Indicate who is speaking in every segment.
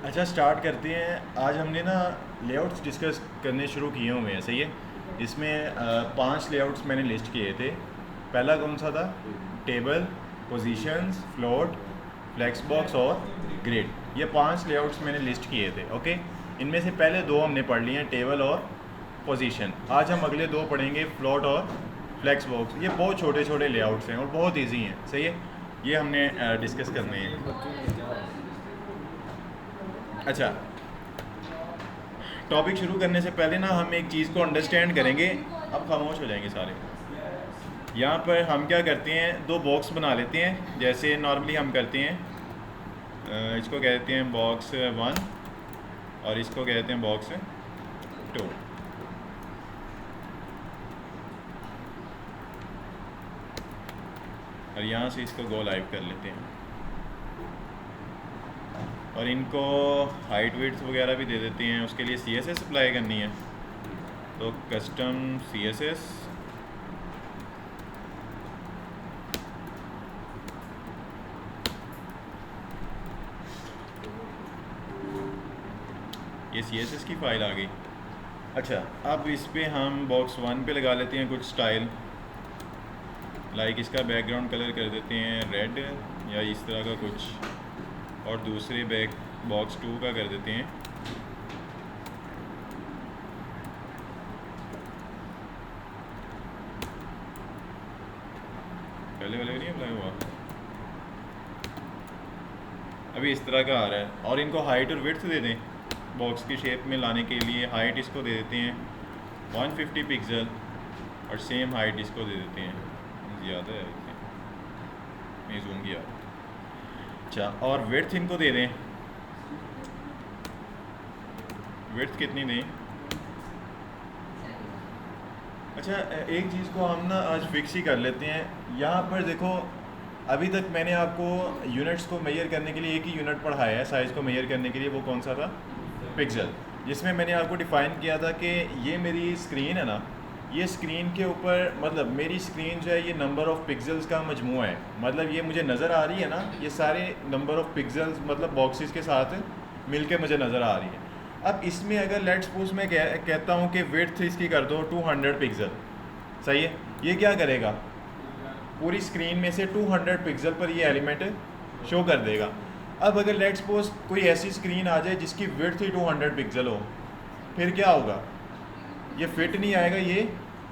Speaker 1: अच्छा, स्टार्ट करते हैं। आज हमने ना लेआउट्स डिस्कस करने शुरू किए हुए हैं, सही है। इसमें 5 लेआउट्स मैंने लिस्ट किए थे। पहला कौन सा था? Table, positions, float, flex box और ग्रिड। ये 5 लेआउट्स मैंने लिस्ट किए थे। ओके, इनमें से पहले 2 हमने पढ़ लिए हैं, टेबल और पोजीशन। आज हम अगले 2 पढ़ेंगे, फ्लोट और फ्लेक्स बॉक्स। ये बहुत छोटे छोटे लेआउट्स हैं और बहुत ईजी हैं, सही है। ये हमने डिस्कस करने हैं। अच्छा, टॉपिक शुरू करने से पहले ना हम एक चीज़ को अंडरस्टैंड करेंगे। अब खामोश हो जाएंगे सारे। यहाँ पर हम क्या करते हैं, 2 बॉक्स बना लेते हैं जैसे नॉर्मली हम करते हैं। इसको कहते हैं बॉक्स 1 और इसको कहते हैं बॉक्स 2। और यहाँ से इसको गो लाइव कर लेते हैं और इनको हाइट विड्थ वगैरह भी दे देते हैं। उसके लिए CSS अप्लाई करनी है, तो कस्टम CSS ये CSS की फ़ाइल आ गई। अच्छा, अब इस पे हम बॉक्स 1 पे लगा लेते हैं कुछ स्टाइल। लाइक इसका बैकग्राउंड कलर कर देते हैं रेड या इस तरह का कुछ, और दूसरे बॉक्स 2 का कर देते हैं पहले वाले नहीं अप्लाई हुआ, अभी इस तरह का आ रहा है। और इनको हाइट और विड्थ दे दें बॉक्स की शेप में लाने के लिए। हाइट इसको दे देते हैं 150 पिक्सल और सेम हाइट इसको दे देते हैं, ज़्यादा है मैं जूम किया। अच्छा, और विड्थ इनको दे दें, विड्थ कितनी दें? अच्छा, एक चीज़ को हम ना आज फिक्स ही कर लेते हैं। यहाँ पर देखो, अभी तक मैंने आपको यूनिट्स को मेजर करने के लिए एक ही यूनिट पढ़ाया है साइज़ को मेजर करने के लिए। वो कौन सा था? पिक्सल। जिसमें मैंने आपको डिफ़ाइन किया था कि ये मेरी स्क्रीन है ना, ये स्क्रीन के ऊपर मतलब मेरी स्क्रीन जो है ये नंबर ऑफ़ पिक्सल्स का मजमूआ है। मतलब ये मुझे नज़र आ रही है ना, ये सारे नंबर ऑफ़ पिक्सल्स मतलब बॉक्सेस के साथ मिल के मुझे नज़र आ रही है। अब इसमें अगर लेट्स सपोज मैं कहता हूँ कि विड्थ इसकी कर दो 200 पिक्सल, सही है। ये क्या करेगा, पूरी स्क्रीन में से 200 पिक्सल पर ये एलिमेंट शो कर देगा। अब अगर लेट्स सपोज कोई ऐसी स्क्रीन आ जाए जिसकी विड्थ ही 200 पिक्सल हो, फिर क्या होगा? ये फिट नहीं आएगा, ये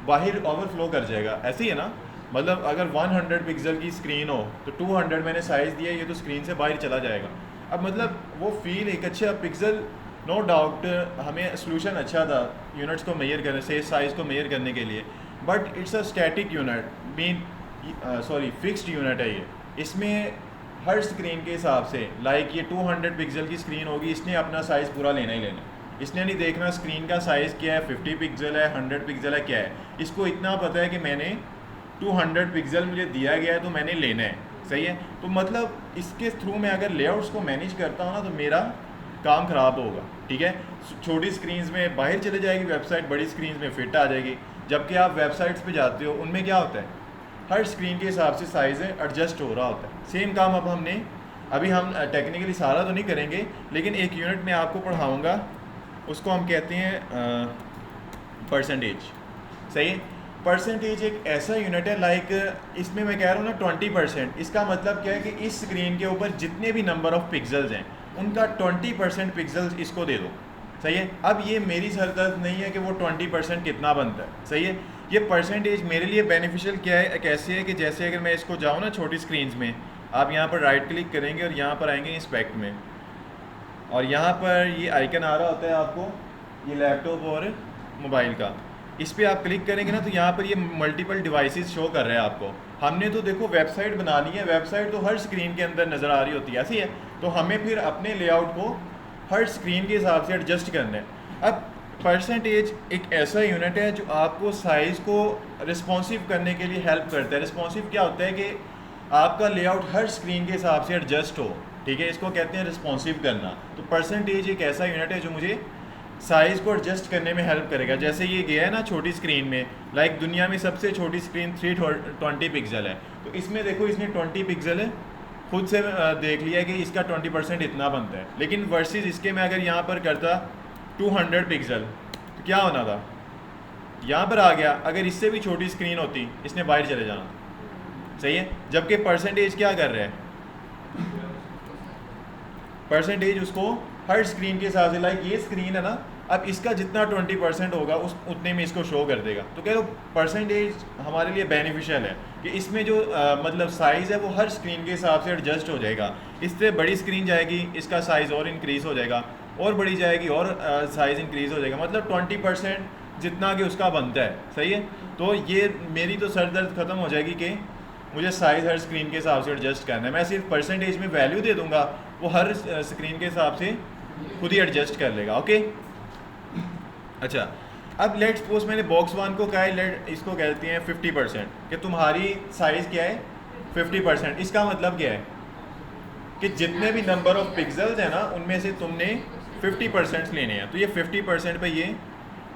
Speaker 1: बाहर ओवरफ्लो कर जाएगा। ऐसे ही है ना, मतलब अगर 100 पिक्सल की स्क्रीन हो तो 200 मैंने साइज़ दिया, ये तो स्क्रीन से बाहर चला जाएगा। अब मतलब वो फील एक अच्छा पिक्सल, नो डाउट हमें सोल्यूशन अच्छा था यूनिट्स को मेजर करने से, साइज़ को मेजर करने के लिए, but it's a static unit mean fixed unit है ये। इसमें हर स्क्रीन के हिसाब से लाइक ये 200 पिक्सल की स्क्रीन होगी, इसने अपना साइज़ पूरा लेना ही लेना। इसने नहीं देखना स्क्रीन का साइज़ क्या है, 50 पिक्सल है, 100 पिक्सल है, क्या है। इसको इतना पता है कि मैंने 200 पिक्सल मुझे दिया गया है तो मैंने लेना है, सही है। तो मतलब इसके थ्रू मैं अगर लेआउट्स को मैनेज करता हूँ ना तो मेरा काम ख़राब होगा, ठीक है। छोटी स्क्रीन्स में बाहर चले जाएगी वेबसाइट, बड़ी स्क्रीन्स में फिट आ जाएगी। जबकि आप वेबसाइट्स पे जाते हो, उनमें क्या होता है, हर स्क्रीन के हिसाब से साइज़ एडजस्ट हो रहा होता है। सेम काम अब अभी हम टेक्निकली सारा तो नहीं करेंगे, लेकिन एक यूनिट में आपको पढ़ाऊँगा, उसको हम कहते हैं परसेंटेज, सही है। परसेंटेज एक ऐसा यूनिट है, लाइक इसमें मैं कह रहा हूँ ना 20%। इसका मतलब क्या है कि इस स्क्रीन के ऊपर जितने भी नंबर ऑफ़ पिक्सल्स हैं उनका 20% पिक्सल्स इसको दे दो, सही है। अब ये मेरी सरदर्द नहीं है कि वो 20% कितना बनता है, सही है। ये परसेंटेज मेरे लिए बेनिफिशियल क्या है, कैसे है कि जैसे अगर मैं इसको जाऊँ ना छोटी स्क्रीन्स में, आप यहाँ पर राइट क्लिक करेंगे और यहाँ पर आएंगे इंस्पेक्ट में, और यहाँ पर ये आइकन आ रहा होता है आपको, ये लैपटॉप और मोबाइल का। इस पर आप क्लिक करेंगे ना तो यहाँ पर ये मल्टीपल डिवाइसेस शो कर रहे हैं आपको। हमने तो देखो वेबसाइट बना ली है, वेबसाइट तो हर स्क्रीन के अंदर नज़र आ रही होती है, ऐसी है। तो हमें फिर अपने लेआउट को हर स्क्रीन के हिसाब से एडजस्ट करना है। अब परसेंटेज एक ऐसा यूनिट है जो आपको साइज़ को रिस्पॉन्सिव करने के लिए हेल्प करता है। रिस्पॉन्सिव क्या होता है कि आपका लेआउट हर स्क्रीन के हिसाब से एडजस्ट हो, ठीक है। इसको कहते हैं रिस्पॉन्सिव करना। तो परसेंटेज एक ऐसा यूनिट है जो मुझे साइज़ को एडजस्ट करने में हेल्प करेगा। जैसे ये गया है ना छोटी स्क्रीन में, लाइक दुनिया में सबसे छोटी स्क्रीन 320 पिक्सल है, तो इसमें देखो इसने 20 पिक्सल खुद से देख लिया कि इसका 20% इतना बनता है, लेकिन वर्सेस इसके मैं अगर यहाँ पर करता 200 पिक्सल तो क्या होना था, यहाँ पर आ गया। अगर इससे भी छोटी स्क्रीन होती इसने बाहर चले जाना, सही है। जबकि परसेंटेज क्या कर रहा है, परसेंटेज उसको हर स्क्रीन के हिसाब से, लाइक ये स्क्रीन है ना, अब इसका जितना 20% होगा उस उतने में इसको शो कर देगा। तो कह लो परसेंटेज हमारे लिए बेनिफिशियल है कि इसमें जो मतलब साइज़ है वो हर स्क्रीन के हिसाब से एडजस्ट हो जाएगा। इससे बड़ी स्क्रीन जाएगी इसका साइज़ और इंक्रीज़ हो जाएगा, और बड़ी जाएगी और साइज़ इंक्रीज़ हो जाएगा, मतलब 20% जितना कि उसका बनता है, सही है। तो ये मेरी तो सर दर्द ख़त्म हो जाएगी कि मुझे साइज़ हर स्क्रीन के हिसाब से एडजस्ट करना है। मैं सिर्फ परसेंटेज में वैल्यू दे दूंगा, वो हर स्क्रीन के हिसाब से खुद ही एडजस्ट कर लेगा। ओके, अच्छा, अब लेट्स सपोज मैंने बॉक्स 1 को कहा है, लेट इसको कहते हैं 50%, कि तुम्हारी साइज़ क्या है 50%। इसका मतलब क्या है कि जितने भी नंबर ऑफ पिक्सल्स हैं ना उनमें से तुमने 50% लेने हैं। तो ये 50% पे ये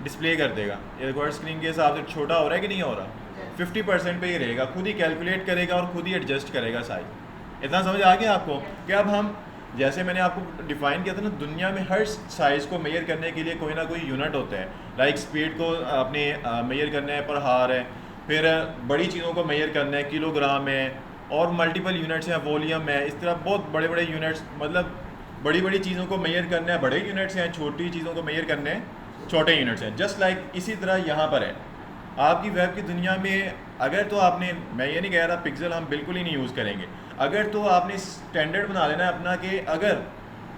Speaker 1: डिस्प्ले कर देगा। ये देखो स्क्रीन के हिसाब से छोटा हो रहा है कि नहीं हो रहा, 50% पे ही रहेगा, खुद ही कैलकुलेट करेगा और खुद ही एडजस्ट करेगा साइज। इतना समझ आ गया आपको कि अब हम, जैसे मैंने आपको डिफ़ाइन किया था ना, दुनिया में हर साइज़ को मेजर करने के लिए कोई ना कोई यूनिट होता है। लाइक स्पीड को अपने मेजर करना है पर हार है, फिर बड़ी चीज़ों को मेजर करना है किलोग्राम है, और मल्टीपल यूनिट्स हैं, वॉल्यूम है, इस तरह बहुत बड़े बड़े यूनिट्स, मतलब बड़ी बड़ी चीज़ों को मेजर करना है बड़े यूनिट्स हैं, छोटी चीज़ों को मेजर करने हैं छोटे यूनिट्स हैं। जस्ट लाइक इसी तरह यहाँ पर है आपकी वेब की दुनिया में। अगर तो आपने, मैं ये नहीं कह रहा पिक्सल हम बिल्कुल ही नहीं यूज़ करेंगे, अगर तो आपने स्टैंडर्ड बना लेना है अपना कि अगर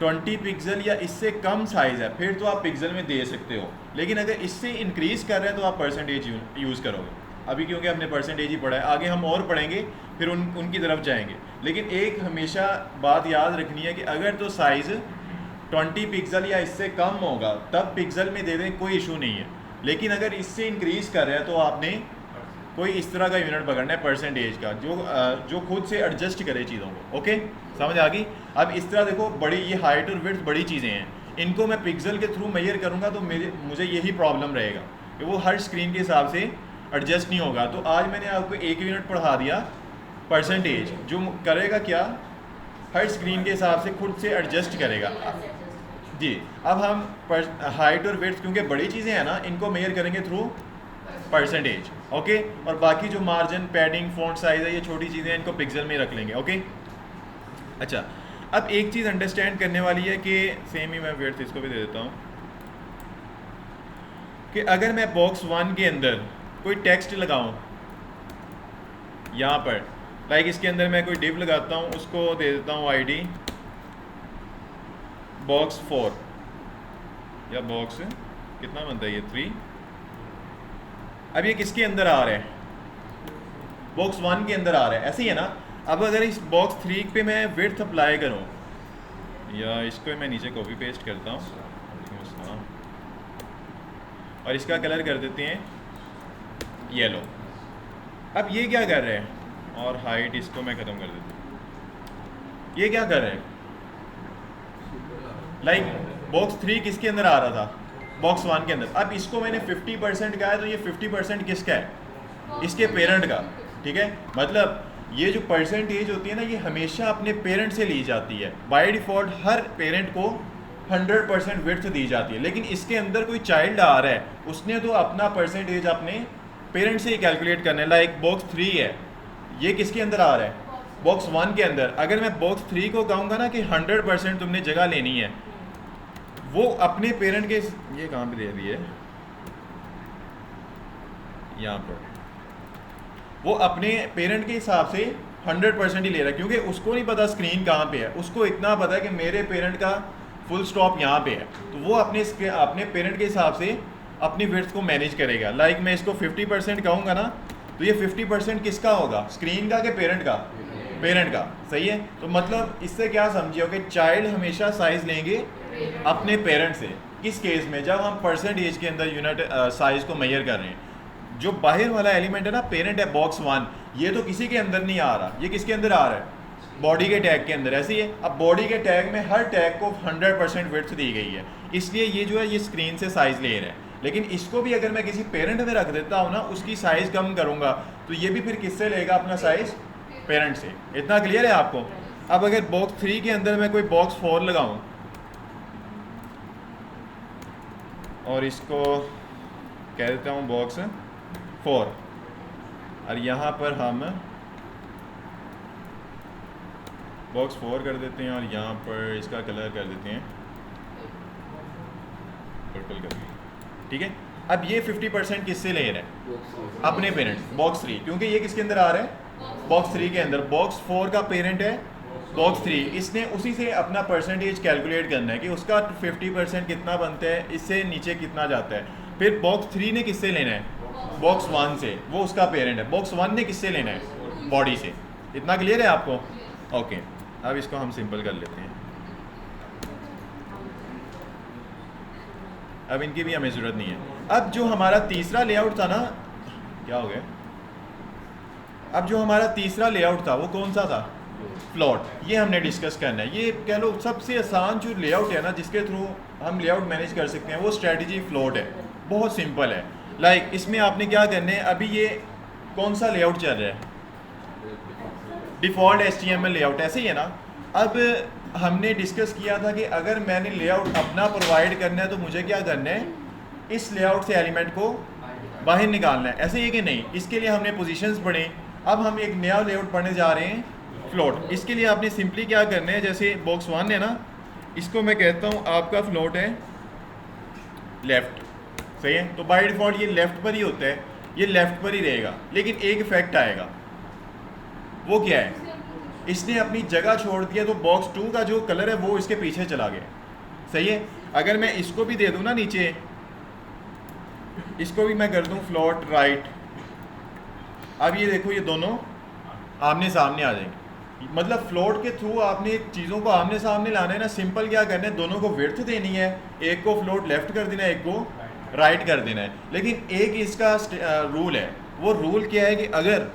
Speaker 1: 20 पिक्सल या इससे कम साइज़ है फिर तो आप पिक्सल में दे सकते हो, लेकिन अगर इससे इंक्रीज़ कर रहे हैं तो आप परसेंटेज यूज़ करोगे। अभी क्योंकि हमने परसेंटेज ही पढ़ा है, आगे हम और पढ़ेंगे फिर उनकी तरफ जाएंगे। लेकिन एक हमेशा बात याद रखनी है कि अगर तो साइज़ 20 पिक्सल या इससे कम होगा तब पिक्सल में दे दें, कोई इशू नहीं है। लेकिन अगर इससे इंक्रीज़ कर रहे हैं तो आपने कोई इस तरह का यूनिट पकड़ना है परसेंटेज का, जो खुद से एडजस्ट करे चीज़ों को। ओके, समझ आ गई। अब इस तरह देखो, बड़ी ये हाइट और विड्थ बड़ी चीज़ें हैं, इनको मैं पिक्सल के थ्रू मेजर करूँगा तो मुझे यही प्रॉब्लम रहेगा कि वो हर स्क्रीन के हिसाब से एडजस्ट नहीं होगा। तो आज मैंने आपको एक यूनिट पढ़ा दिया परसेंटेज, जो करेगा क्या, हर स्क्रीन के हिसाब से खुद से एडजस्ट करेगा जी। अब हम हाइट और विड्थ, क्योंकि बड़ी चीज़ें हैं ना, इनको मेजर करेंगे थ्रू परसेंटेज। ओके, और बाकी जो मार्जिन, पैडिंग, फॉन्ट साइज है, ये छोटी चीज़ें हैं, इनको पिक्सल में रख लेंगे। ओके, अच्छा, अब एक चीज़ अंडरस्टैंड करने वाली है कि सेम ही मैं विड्थ इसको भी दे देता हूँ कि अगर मैं बॉक्स 1 के अंदर कोई टेक्स्ट लगाऊं यहाँ पर, लाइक इसके अंदर मैं कोई डिव लगाता हूँ, उसको दे देता हूँ आईडी बॉक्स 4 या बॉक्स कितना बनता है ये 3। अब ये किसके अंदर आ रहा है, बॉक्स 1 के अंदर आ रहा है, ऐसे ही है ना। अब अगर इस बॉक्स 3 पे मैं विड्थ अप्लाई करूँ, या इसको मैं नीचे कॉपी पेस्ट करता हूँ और इसका कलर कर देते हैं येलो। अब ये क्या कर रहे हैं, और हाइट इसको मैं ख़त्म कर देता हूँ। ये क्या कर रहे हैं, लाइक बॉक्स 3 किसके अंदर आ रहा था, बॉक्स 1 के अंदर। अब इसको मैंने 50% कहा है, तो ये 50% किसका है, इसके पेरेंट का। ठीक है, मतलब ये जो परसेंटेज होती है ना, ये हमेशा अपने पेरेंट से ली जाती है। बाय डिफ़ॉल्ट हर पेरेंट को 100% विड्थ दी जाती है, लेकिन इसके अंदर कोई चाइल्ड आ रहा है, उसने तो अपना परसेंटेज अपने पेरेंट से ही कैलकुलेट करना है। लाइक बॉक्स 3 है, ये किसके अंदर आ रहा है, बॉक्स 1 के अंदर। अगर मैं बॉक्स 3 को कहूँगा ना कि 100% तुमने जगह लेनी है, वो अपने पेरेंट के, ये कहाँ पे दे रही है, यहाँ पर, वो अपने पेरेंट के हिसाब से 100% ही ले रहा है, क्योंकि उसको नहीं पता स्क्रीन कहाँ पे है, उसको इतना पता है कि मेरे पेरेंट का फुल स्टॉप यहाँ पे है। तो वो अपने पेरेंट के हिसाब से अपनी विड्थ को मैनेज करेगा। लाइक मैं इसको 50% कहूँगा ना, तो ये 50% किसका होगा, स्क्रीन का कि पेरेंट का, पेरेंट का। सही है, तो मतलब इससे क्या समझिए कि चाइल्ड हमेशा साइज लेंगे अपने पेरेंट से। किस केस में, जब हम परसेंटेज के अंदर यूनिट साइज को मेजर कर रहे हैं। जो बाहर वाला एलिमेंट है ना, पेरेंट है बॉक्स 1, ये तो किसी के अंदर नहीं आ रहा, ये किसके अंदर आ रहा है, बॉडी के टैग के अंदर। ऐसे ही है, अब बॉडी के टैग में हर टैग को 100% विड्थ दी गई है, इसलिए ये जो है ये स्क्रीन से साइज ले रहा है। लेकिन इसको भी अगर मैं किसी पेरेंट में रख देता हूँ ना, उसकी साइज़ कम करूँगा, तो ये भी फिर किससे लेगा अपना साइज़, पेरेंट से। इतना क्लियर है आपको। अब अगर बॉक्स 3 के अंदर मैं कोई बॉक्स 4 लगाऊं और इसको कह देता हूँ बॉक्स 4, और यहाँ पर हम बॉक्स 4 कर देते हैं और यहाँ पर इसका कलर कर देते हैं पर्पल कर दिया, ठीक है। अब ये 50% किससे ले रहे हैं? अपने पेरेंट्स, बॉक्स 3, क्योंकि ये किसके अंदर आ रहा है? बॉक्स 3 के अंदर। बॉक्स 4 का पेरेंट है बॉक्स 3, इसने उसी से अपना परसेंटेज कैलकुलेट करना है कि उसका 50% कितना बनता है, इससे नीचे कितना जाता है। फिर बॉक्स 3 ने किससे लेना है? बॉक्स 1 से, वो उसका पेरेंट है। बॉक्स 1 ने किससे लेना है? बॉडी से। इतना क्लियर है आपको? ओके, अब इसको हम सिंपल कर लेते हैं। अब इनकी भी हमें ज़रूरत नहीं है। अब जो हमारा तीसरा लेआउट था ना, क्या हो गया? अब जो हमारा तीसरा लेआउट था वो कौन सा था? फ्लोट। ये हमने डिस्कस करना है। ये कह लो सबसे आसान जो लेआउट है ना, जिसके थ्रू हम लेआउट मैनेज कर सकते हैं, वो स्ट्रेटजी फ्लोट है। बहुत सिंपल है। लाइक इसमें आपने क्या करना है, अभी ये कौन सा लेआउट चल रहा है? डिफ़ॉल्ट HTML लेआउट, ऐसे ही है ना। अब हमने डिस्कस किया था कि अगर मैंने लेआउट अपना प्रोवाइड करना है तो मुझे क्या करना है? इस लेआउट से एलिमेंट को बाहर निकालना है, ऐसे ही कि नहीं। इसके लिए हमने पोजीशंस पढ़े। अब हम एक नया लेआउट पढ़ने जा रहे हैं, फ्लोट। इसके लिए आपने सिंपली क्या करना है, जैसे बॉक्स 1 है ना, इसको मैं कहता हूँ आपका फ्लोट है लेफ़्ट, सही है। तो बाय डिफ़ॉल्ट ये लेफ़्ट पर ही होता है, ये लेफ़्ट पर ही रहेगा। लेकिन एक इफेक्ट आएगा, वो क्या है? इसने अपनी जगह छोड़ दिया, तो बॉक्स 2 का जो कलर है वो इसके पीछे चला गया, सही है। अगर मैं इसको भी दे दूँ ना नीचे, इसको भी मैं कर दूँ फ्लोट राइट, अब ये देखो ये दोनों आमने सामने आ जाएंगे। मतलब फ्लोट के थ्रू आपने चीज़ों को आमने सामने लाना है ना। सिंपल क्या करना है, दोनों को विड्थ देनी है, एक को फ्लोट लेफ़्ट कर देना है, एक को राइट कर देना है। लेकिन एक इसका रूल है, वो रूल क्या है कि अगर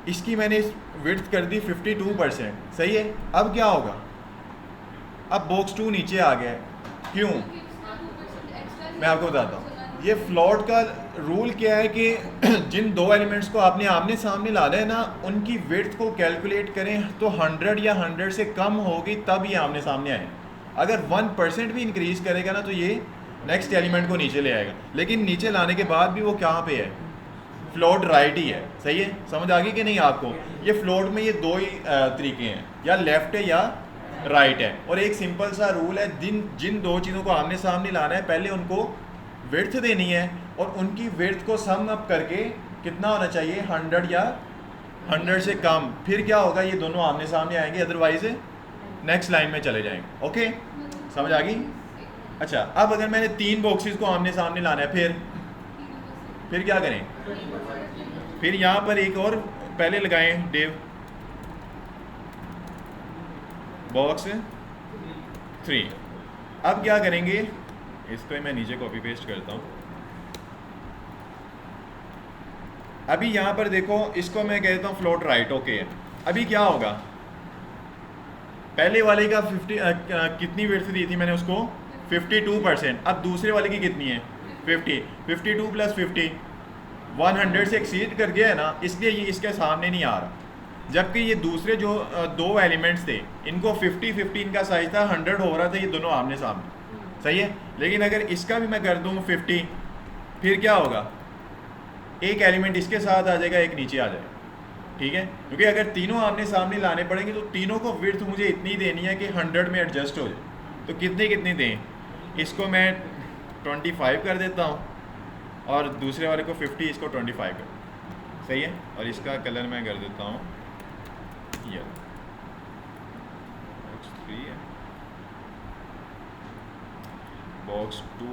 Speaker 1: इसकी मैंने विड्थ कर दी 52%, सही है। अब क्या होगा? अब बॉक्स 2 नीचे आ गया है, क्यों? मैं आपको बताता हूँ। ये फ्लोट का रूल क्या है कि जिन दो एलिमेंट्स को आपने आमने सामने लाना है ना, उनकी विड्थ को कैलकुलेट करें तो 100 या 100 से कम होगी, तब ये आमने सामने आए। अगर 1% भी इंक्रीज़ करेगा ना, तो ये नेक्स्ट एलिमेंट को नीचे ले आएगा। लेकिन नीचे लाने के बाद भी वो कहाँ पे है? फ्लोट राइट ही है, सही है। समझ आ गई कि नहीं आपको? ये फ्लोट में ये दो ही तरीके हैं, या लेफ़्ट है या राइट है। और एक सिंपल सा रूल है, जिन दो चीज़ों को आमने सामने लाना है, पहले उनको विड्थ देनी है, और उनकी विड्थ को सम अप करके कितना होना चाहिए? 100 या 100 से कम। फिर क्या होगा? ये दोनों आमने सामने आएंगे, अदरवाइज नेक्स्ट लाइन में चले जाएंगे। ओके, समझ आ गई? अच्छा, अब अगर मैंने 3 बॉक्सेस को आमने सामने लाना है, फिर क्या करें? फिर यहाँ पर एक और पहले लगाएं डेव, बॉक्स 3। अब क्या करेंगे, इसको मैं नीचे कॉपी पेस्ट करता हूँ। अभी यहाँ पर देखो, इसको मैं कहता हूँ फ्लोट राइट, ओके है। अभी क्या होगा? पहले वाले का 50 कितनी विड्थ दी थी मैंने उसको? 52%। अब दूसरे वाले की कितनी है? 50। 52 + 50 100 से एक्सीड कर गया है ना, इसलिए ये इसके सामने नहीं आ रहा। जबकि ये दूसरे जो दो एलिमेंट्स थे, इनको 50-50 इनका साइज था, 100 हो रहा था, ये दोनों आमने सामने, सही है। लेकिन अगर इसका भी मैं कर दूँ 50, फिर क्या होगा? एक एलिमेंट इसके साथ आ जाएगा, एक नीचे आ जाएगा, ठीक है। क्योंकि अगर तीनों आमने सामने लाने पड़ेंगे तो तीनों को विड्थ मुझे इतनी देनी है कि 100 में एडजस्ट हो जाए। तो कितनी दें? इसको मैं 25 कर देता हूँ, और दूसरे वाले को 50, इसको 25 कर, सही है। और इसका कलर मैं कर देता हूँ ये बॉक्स 3 है, बॉक्स 2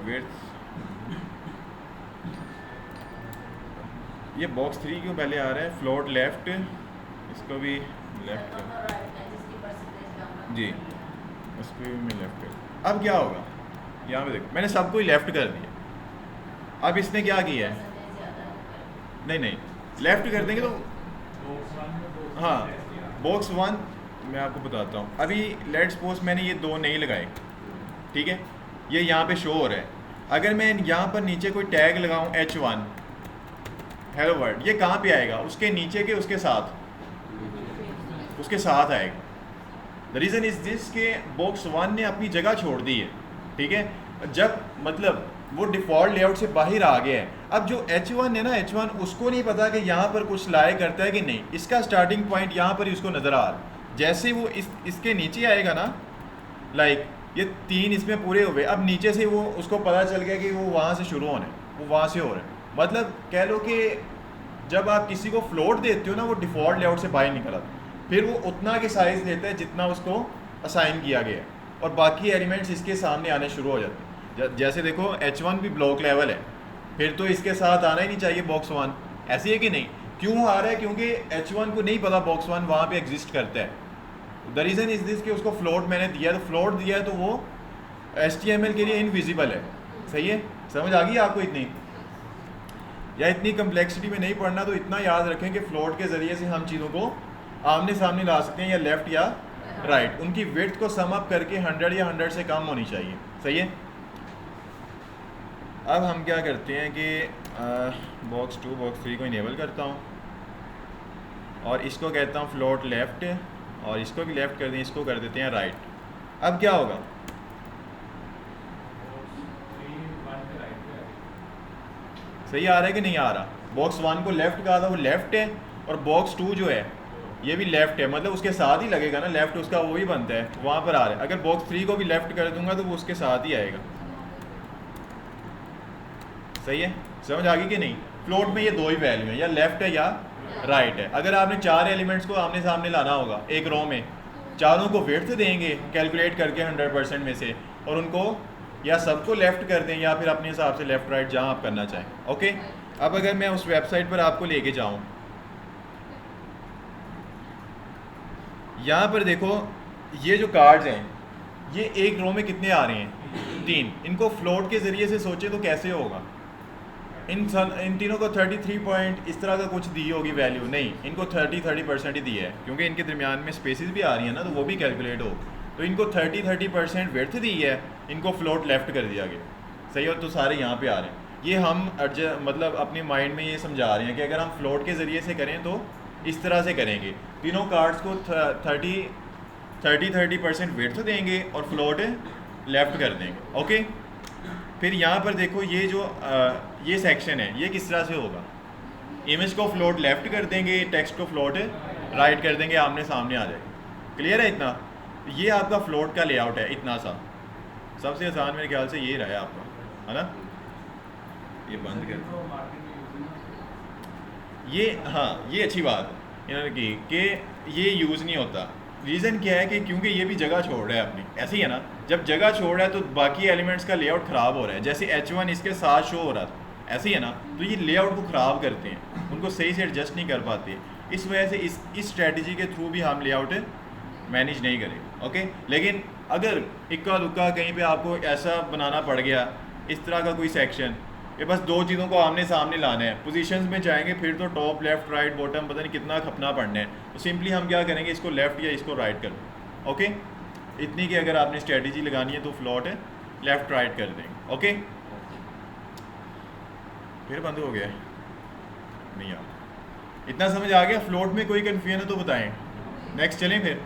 Speaker 1: विड्थ। ये बॉक्स 3 क्यों पहले आ रहा है? फ्लोट लेफ्ट, इसको भी लेफ्ट कर जी, इसको भी मैं लेफ्ट कर। अब क्या होगा? यहाँ पे देखो, मैंने सबको ही लेफ़्ट कर दिया। अब इसने क्या किया है? नहीं, लेफ़्ट कर देंगे तो हाँ, बॉक्स 1 मैं आपको बताता हूँ। अभी लेट्स सपोज मैंने ये 2 नहीं लगाए, ठीक है, ये यहाँ पे शो हो रहा है। अगर मैं यहाँ पर नीचे कोई टैग लगाऊँ H1, हेलो वर्ल्ड, ये कहाँ पे आएगा? उसके नीचे के उसके साथ आएगा। द रीज़न इज़ दिस के बॉक्स वन ने अपनी जगह छोड़ दी है, ठीक है, जब मतलब वो डिफ़ॉल्ट लेआउट से बाहर आ गया है। अब जो H1 है ना, H1 उसको नहीं पता कि यहाँ पर कुछ लाए करता है कि नहीं, इसका स्टार्टिंग पॉइंट यहाँ पर ही उसको नज़र आ रहा है। जैसे वो इसके नीचे आएगा ना, लाइक ये 3 इसमें पूरे हुए, अब नीचे से वो उसको पता चल गया कि वो वहाँ से शुरू होना है, वो वहाँ से हो रहा है। मतलब कह लो कि जब आप किसी को फ्लोट देते हो ना, वो डिफ़ॉल्ट लेआउट से बाहर निकल आता है, फिर वो उतना के साइज़ लेता है जितना उसको असाइन किया गया है, और बाकी एलिमेंट्स इसके सामने आने शुरू हो जाते हैं। जैसे देखो H1 भी ब्लॉक लेवल है, फिर तो इसके साथ आना ही नहीं चाहिए बॉक्स वन, ऐसी है कि नहीं? क्यों आ रहा है? क्योंकि H1 को नहीं पता बॉक्स वन वहाँ पे एग्जिस्ट करता है। द रीज़न इज़ दिस कि उसको फ्लोट मैंने दिया, तो फ्लोट दिया है तो वो HTML के लिए इनविजिबल है। सही है, समझ आ गई आपको? इतनी या इतनी कम्प्लेक्सिटी में नहीं पढ़ना, तो इतना याद रखें कि फ्लोट के ज़रिए से हम चीज़ों को आमने सामने ला सकते हैं, या लेफ़्ट या राइट। उनकी विड्थ को सम अप करके 100 या 100 से कम होनी चाहिए। सही है। अब हम क्या करते हैं कि बॉक्स 2 बॉक्स 3 को इनेबल करता हूँ, और इसको कहता हूँ फ्लोट लेफ़्ट, और इसको भी लेफ़्ट कर दें, इसको कर देते हैं राइट। अब क्या होगा? सही आ रहा है कि नहीं आ रहा? बॉक्स 1 को लेफ़्ट कहा था, वो लेफ़्ट है, और बॉक्स 2 जो है ये भी लेफ़्ट है, मतलब उसके साथ ही लगेगा ना, लेफ़्ट उसका वो ही बनता है, वहाँ पर आ रहा है। अगर बॉक्स 3 को भी लेफ़्ट कर दूंगा तो वो उसके साथ ही आएगा। सही है, समझ आ गई कि नहीं? फ्लोट में ये दो ही वैल्यू है, या लेफ़्ट है या राइट है। अगर आपने 4 एलिमेंट्स को आमने सामने लाना होगा एक रो में, चारों को विड्थ देंगे कैलकुलेट करके 100% में से, और उनको या सबको लेफ़्ट कर दें, या फिर अपने हिसाब से लेफ़्ट राइट जहाँ आप करना चाहें। ओके, अब अगर मैं उस वेबसाइट पर आपको लेके जाऊँ, यहाँ पर देखो ये जो कार्ड्स हैं, ये एक रो में कितने आ रहे हैं? 3। इनको फ्लोट के ज़रिए से सोचे तो कैसे होगा? इन तीनों को 33 पॉइंट इस तरह का कुछ दी होगी वैल्यू, नहीं, इनको 30% ही दी है, क्योंकि इनके दरमियान में स्पेसिस भी आ रही है ना, तो वो भी कैलकुलेट हो। तो इनको 30% विड्थ दी है, इनको फ्लोट लेफ़्ट कर दिया गया। सही हो, तो सारे यहाँ पे आ रहे हैं। ये हम मतलब अपने माइंड में ये समझा रहे हैं कि अगर हम फ्लोट के ज़रिए से करें तो इस तरह से करेंगे। तीनों कार्ड्स को 30% विड्थ देंगे और फ्लोट लेफ़्ट कर देंगे। ओके, फिर यहाँ पर देखो ये जो ये सेक्शन है, ये किस तरह से होगा? इमेज को फ्लोट लेफ़्ट कर देंगे, टेक्स्ट को फ्लोट राइट कर देंगे, आमने सामने आ जाएगा। क्लियर है इतना? ये आपका फ्लोट का लेआउट है, इतना सा। सबसे आसान मेरे ख्याल से ये रहा है आपका, है ना? ये बंद कर, ये हाँ, ये अच्छी बात है इन्होंने की कि ये यूज़ नहीं होता। रीज़न क्या है कि क्योंकि ये भी जगह छोड़ रहा है अपनी, ऐसे ही है ना, जब जगह छोड़ रहा है तो बाकी एलिमेंट्स का लेआउट ख़राब हो रहा है। जैसे H1 इसके साथ शो हो रहा था, ऐसे ही है ना, तो ये लेआउट को ख़राब करते हैं, उनको सही से एडजस्ट नहीं कर पाते। इस वजह से इस स्ट्रेटजी के थ्रू भी हम लेआउट मैनेज नहीं करेंगे। ओके, लेकिन अगर इक्का दुक्का कहीं पे आपको ऐसा बनाना पड़ गया, इस तरह का कोई सेक्शन, ये बस दो चीज़ों को आमने सामने लाना है, पोजीशंस में जाएंगे, फिर तो टॉप लेफ़्ट राइट बॉटम पता नहीं कितना खपना पड़ना है, तो सिंपली हम क्या करेंगे, इसको लेफ़्ट या इसको राइट कर दें। ओके, इतनी की अगर आपने स्ट्रेटजी लगानी है तो फ्लोट है लेफ़्ट राइट कर देंगे। ओके, फिर बंद हो गया नहीं यार, इतना समझ आ गया? फ्लोट में कोई कन्फ्यूजन है तो बताएं, नेक्स्ट चलें फिर।